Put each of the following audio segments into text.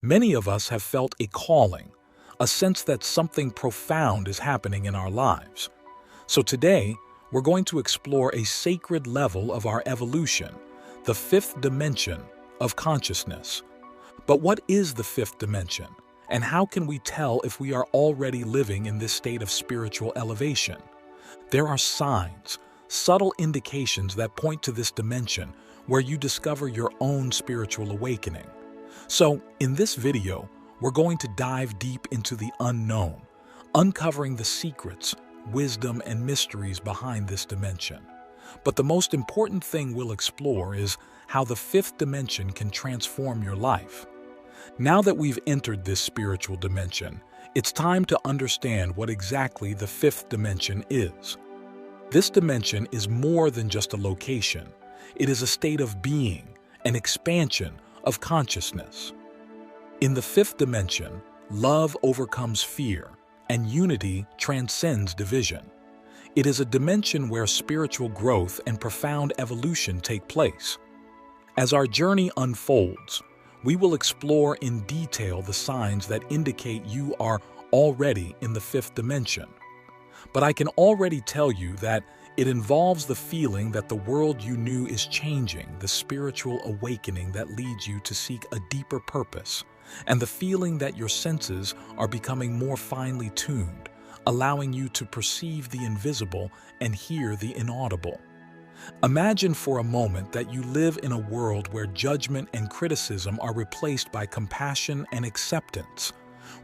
Many of us have felt a calling, a sense that something profound is happening in our lives. So today, we're going to explore a sacred level of our evolution, the fifth dimension of consciousness. But what is the fifth dimension, and how can we tell if we are already living in this state of spiritual elevation? There are signs, subtle indications that point to this dimension where you discover your own spiritual awakening. So, in this video, we're going to dive deep into the unknown, uncovering the secrets, wisdom, and mysteries behind this dimension. But the most important thing we'll explore is how the fifth dimension can transform your life. Now that we've entered this spiritual dimension, it's time to understand what exactly the fifth dimension is. This dimension is more than just a location. It is a state of being, an expansion of consciousness. In the fifth dimension, love overcomes fear, and unity transcends division. It is a dimension where spiritual growth and profound evolution take place. As our journey unfolds, we will explore in detail the signs that indicate you are already in the fifth dimension. But I can already tell you that it involves the feeling that the world you knew is changing, the spiritual awakening that leads you to seek a deeper purpose, and the feeling that your senses are becoming more finely tuned, allowing you to perceive the invisible and hear the inaudible. Imagine for a moment that you live in a world where judgment and criticism are replaced by compassion and acceptance,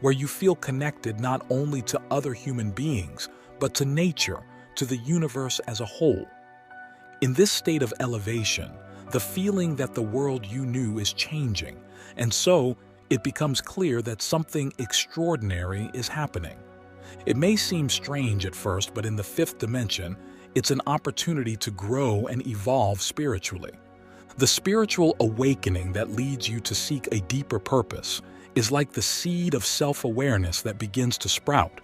where you feel connected not only to other human beings, but to nature, to the universe as a whole. In this state of elevation, the feeling that the world you knew is changing, and so it becomes clear that something extraordinary is happening. It may seem strange at first, but in the fifth dimension, it's an opportunity to grow and evolve spiritually. The spiritual awakening that leads you to seek a deeper purpose is like the seed of self-awareness that begins to sprout.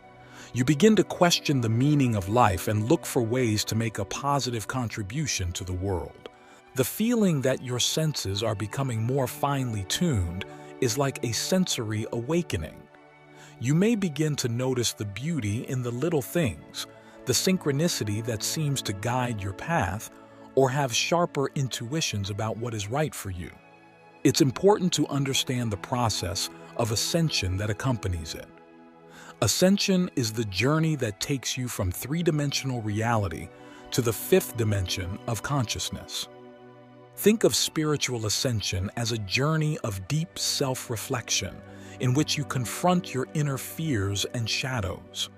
You begin to question the meaning of life and look for ways to make a positive contribution to the world. The feeling that your senses are becoming more finely tuned is like a sensory awakening. You may begin to notice the beauty in the little things, the synchronicity that seems to guide your path, or have sharper intuitions about what is right for you. It's important to understand the process of ascension that accompanies it. Ascension is the journey that takes you from three-dimensional reality to the fifth dimension of consciousness. Think of spiritual ascension as a journey of deep self-reflection in which you confront your inner fears and shadows.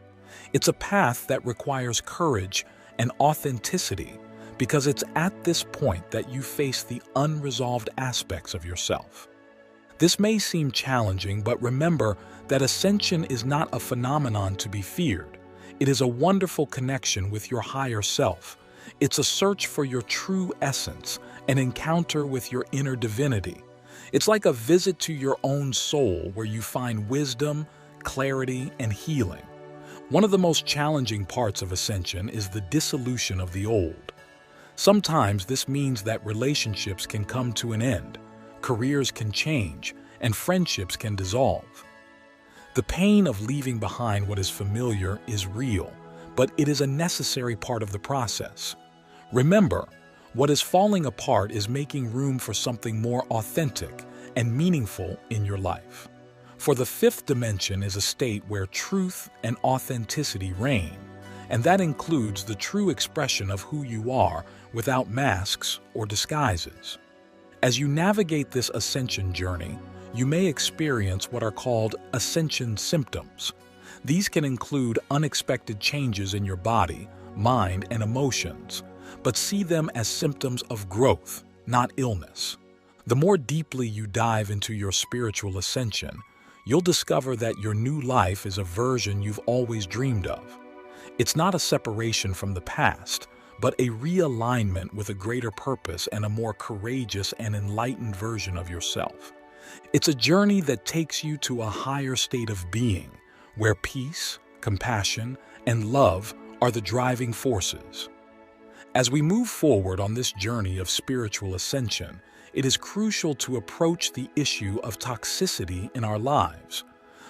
It's a path that requires courage and authenticity because it's at this point that you face the unresolved aspects of yourself. This may seem challenging, but remember that ascension is not a phenomenon to be feared. It is a wonderful connection with your higher self. It's a search for your true essence, an encounter with your inner divinity. It's like a visit to your own soul where you find wisdom, clarity, and healing. One of the most challenging parts of ascension is the dissolution of the old. Sometimes this means that relationships can come to an end, careers can change, and friendships can dissolve. The pain of leaving behind what is familiar is real, but it is a necessary part of the process. Remember, what is falling apart is making room for something more authentic and meaningful in your life. For the fifth dimension is a state where truth and authenticity reign, and that includes the true expression of who you are without masks or disguises. As you navigate this ascension journey, you may experience what are called ascension symptoms. These can include unexpected changes in your body, mind, and emotions, but see them as symptoms of growth, not illness. The more deeply you dive into your spiritual ascension, you'll discover that your new life is a version you've always dreamed of. It's not a separation from the past, but a realignment with a greater purpose and a more courageous and enlightened version of yourself. It's a journey that takes you to a higher state of being, where peace, compassion, and love are the driving forces. As we move forward on this journey of spiritual ascension, it is crucial to approach the issue of toxicity in our lives.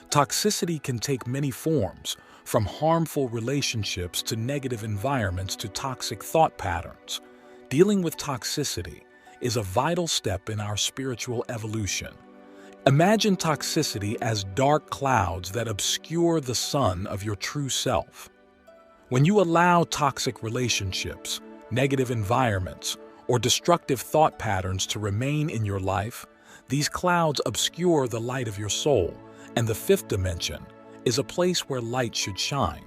Toxicity can take many forms, from harmful relationships to negative environments to toxic thought patterns. Dealing with toxicity is a vital step in our spiritual evolution. Imagine toxicity as dark clouds that obscure the sun of your true self. When you allow toxic relationships, negative environments, or destructive thought patterns to remain in your life, these clouds obscure the light of your soul, and the fifth dimension is a place where light should shine.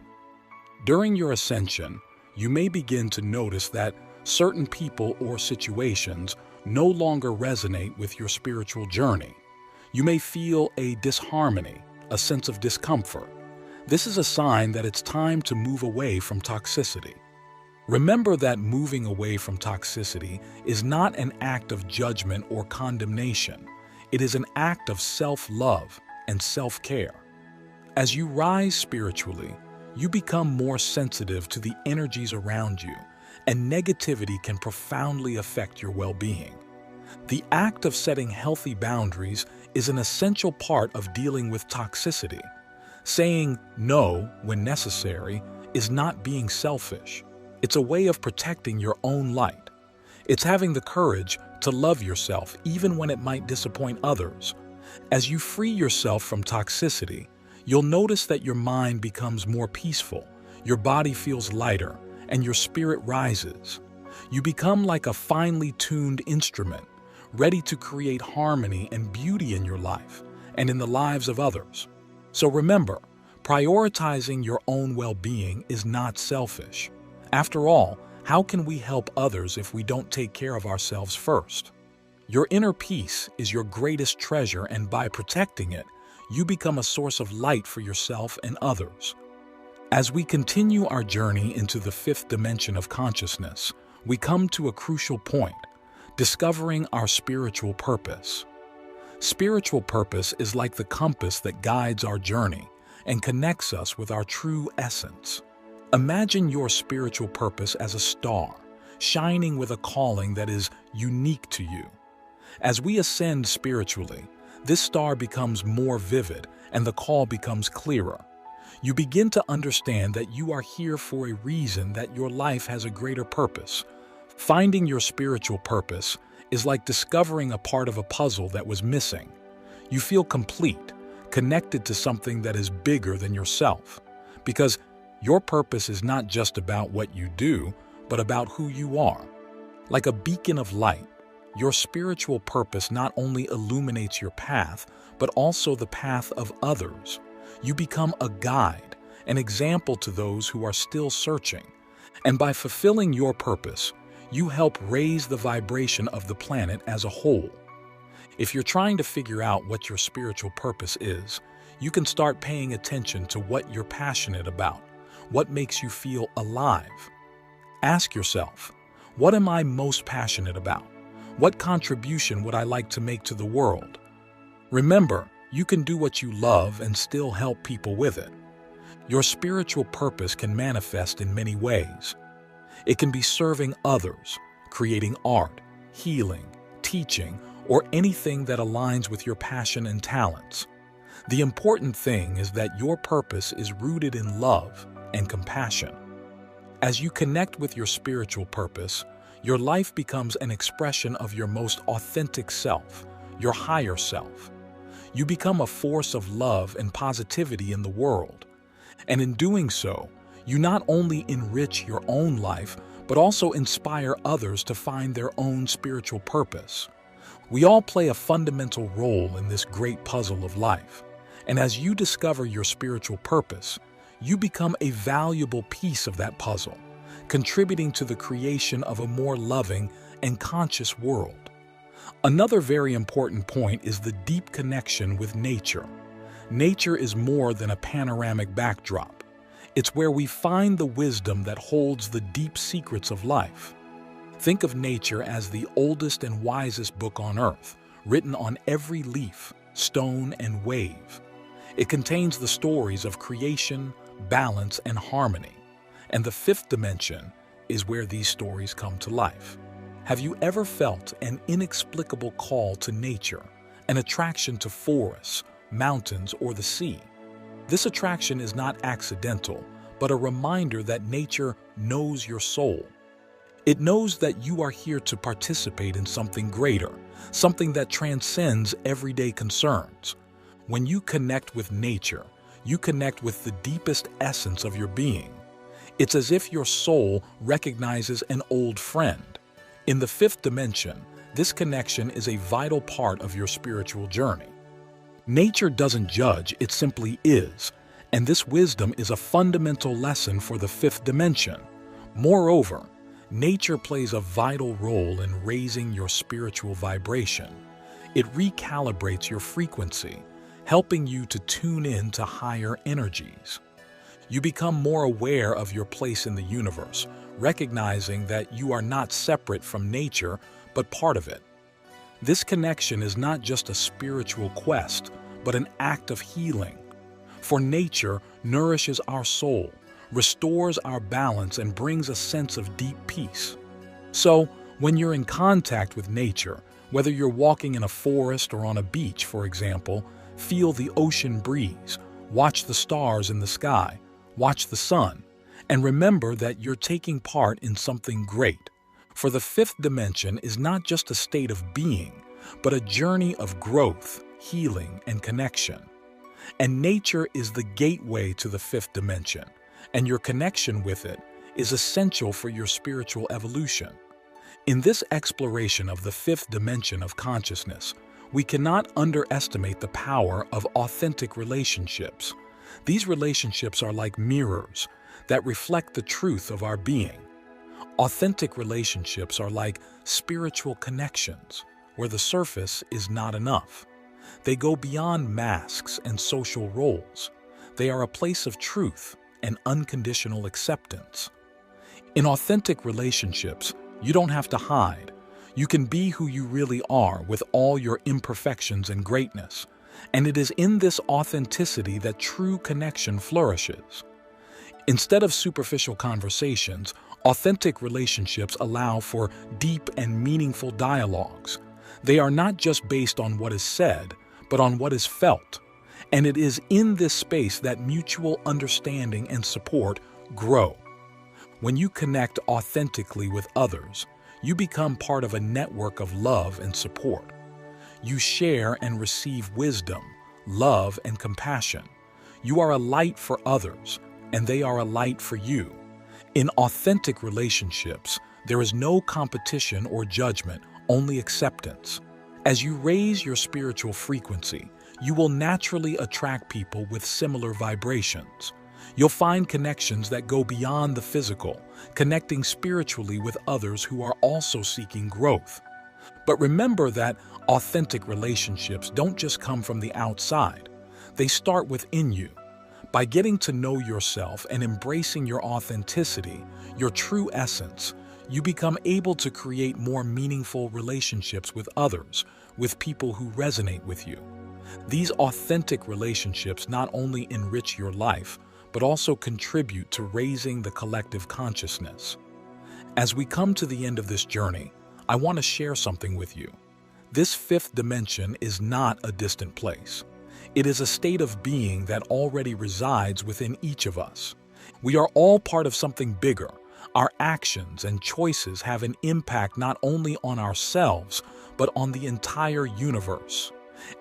During your ascension, you may begin to notice that certain people or situations no longer resonate with your spiritual journey. You may feel a disharmony, a sense of discomfort. This is a sign that it's time to move away from toxicity. Remember that moving away from toxicity is not an act of judgment or condemnation. It is an act of self-love and self-care. As you rise spiritually, you become more sensitive to the energies around you, and negativity can profoundly affect your well-being. The act of setting healthy boundaries is an essential part of dealing with toxicity. Saying no when necessary is not being selfish. It's a way of protecting your own light. It's having the courage to love yourself even when it might disappoint others. As you free yourself from toxicity, you'll notice that your mind becomes more peaceful, your body feels lighter, and your spirit rises. You become like a finely tuned instrument, ready to create harmony and beauty in your life and in the lives of others. So remember, prioritizing your own well-being is not selfish. After all, how can we help others if we don't take care of ourselves first? Your inner peace is your greatest treasure, and by protecting it, you become a source of light for yourself and others. As we continue our journey into the fifth dimension of consciousness, we come to a crucial point: discovering our spiritual purpose. Spiritual purpose is like the compass that guides our journey and connects us with our true essence. Imagine your spiritual purpose as a star, shining with a calling that is unique to you. As we ascend spiritually, this star becomes more vivid and the call becomes clearer. You begin to understand that you are here for a reason, that your life has a greater purpose. Finding your spiritual purpose is like discovering a part of a puzzle that was missing. You feel complete, connected to something that is bigger than yourself, because your purpose is not just about what you do, but about who you are. Like a beacon of light, your spiritual purpose not only illuminates your path, but also the path of others. You become a guide, an example to those who are still searching. And by fulfilling your purpose, you help raise the vibration of the planet as a whole. If you're trying to figure out what your spiritual purpose is, you can start paying attention to what you're passionate about, what makes you feel alive. Ask yourself, what am I most passionate about? What contribution would I like to make to the world? Remember, you can do what you love and still help people with it. Your spiritual purpose can manifest in many ways. It can be serving others, creating art, healing, teaching, or anything that aligns with your passion and talents. The important thing is that your purpose is rooted in love and compassion. As you connect with your spiritual purpose, your life becomes an expression of your most authentic self, your higher self. You become a force of love and positivity in the world. And in doing so, you not only enrich your own life, but also inspire others to find their own spiritual purpose. We all play a fundamental role in this great puzzle of life. And as you discover your spiritual purpose, you become a valuable piece of that puzzle, contributing to the creation of a more loving and conscious world. Another very important point is the deep connection with nature. Nature is more than a panoramic backdrop. It's where we find the wisdom that holds the deep secrets of life. Think of nature as the oldest and wisest book on earth, written on every leaf, stone, and wave. It contains the stories of creation, balance, and harmony. And the fifth dimension is where these stories come to life. Have you ever felt an inexplicable call to nature, an attraction to forests, mountains, or the sea? This attraction is not accidental, but a reminder that nature knows your soul. It knows that you are here to participate in something greater, something that transcends everyday concerns. When you connect with nature, you connect with the deepest essence of your being. It's as if your soul recognizes an old friend. In the fifth dimension, this connection is a vital part of your spiritual journey. Nature doesn't judge, it simply is, and this wisdom is a fundamental lesson for the fifth dimension. Moreover, nature plays a vital role in raising your spiritual vibration. It recalibrates your frequency, helping you to tune in to higher energies. You become more aware of your place in the universe, recognizing that you are not separate from nature, but part of it. This connection is not just a spiritual quest, but an act of healing. For nature nourishes our soul, restores our balance, and brings a sense of deep peace. So, when you're in contact with nature, whether you're walking in a forest or on a beach, for example, feel the ocean breeze, watch the stars in the sky, watch the sun, and remember that you're taking part in something great. For the fifth dimension is not just a state of being, but a journey of growth, healing, and connection. And nature is the gateway to the fifth dimension, and your connection with it is essential for your spiritual evolution. In this exploration of the fifth dimension of consciousness, we cannot underestimate the power of authentic relationships. These relationships are like mirrors that reflect the truth of our being. Authentic relationships are like spiritual connections, where the surface is not enough. They go beyond masks and social roles. They are a place of truth and unconditional acceptance. In authentic relationships, you don't have to hide. You can be who you really are with all your imperfections and greatness. And it is in this authenticity that true connection flourishes. Instead of superficial conversations, authentic relationships allow for deep and meaningful dialogues. They are not just based on what is said, but on what is felt. And it is in this space that mutual understanding and support grow. When you connect authentically with others, you become part of a network of love and support. You share and receive wisdom, love, and compassion. You are a light for others, and they are a light for you. In authentic relationships, there is no competition or judgment, only acceptance. As you raise your spiritual frequency, you will naturally attract people with similar vibrations. You'll find connections that go beyond the physical, connecting spiritually with others who are also seeking growth. But remember that authentic relationships don't just come from the outside. They start within you. By getting to know yourself and embracing your authenticity, your true essence, you become able to create more meaningful relationships with others, with people who resonate with you. These authentic relationships not only enrich your life, but also contribute to raising the collective consciousness. As we come to the end of this journey, I want to share something with you. This fifth dimension is not a distant place. It is a state of being that already resides within each of us. We are all part of something bigger. Our actions and choices have an impact not only on ourselves, but on the entire universe.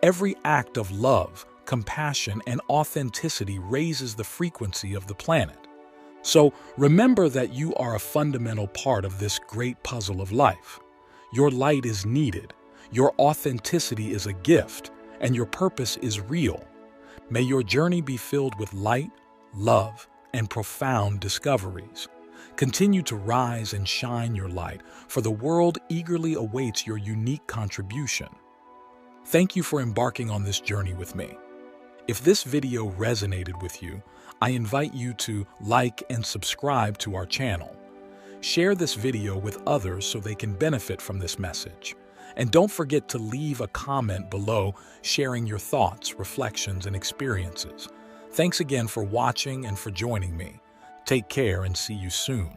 Every act of love, compassion, and authenticity raises the frequency of the planet. So remember that you are a fundamental part of this great puzzle of life. Your light is needed, your authenticity is a gift, and your purpose is real. May your journey be filled with light, love, and profound discoveries. Continue to rise and shine your light, for the world eagerly awaits your unique contribution. Thank you for embarking on this journey with me. If this video resonated with you, I invite you to like and subscribe to our channel. Share this video with others so they can benefit from this message. And don't forget to leave a comment below sharing your thoughts, reflections, and experiences. Thanks again for watching and for joining me. Take care and see you soon.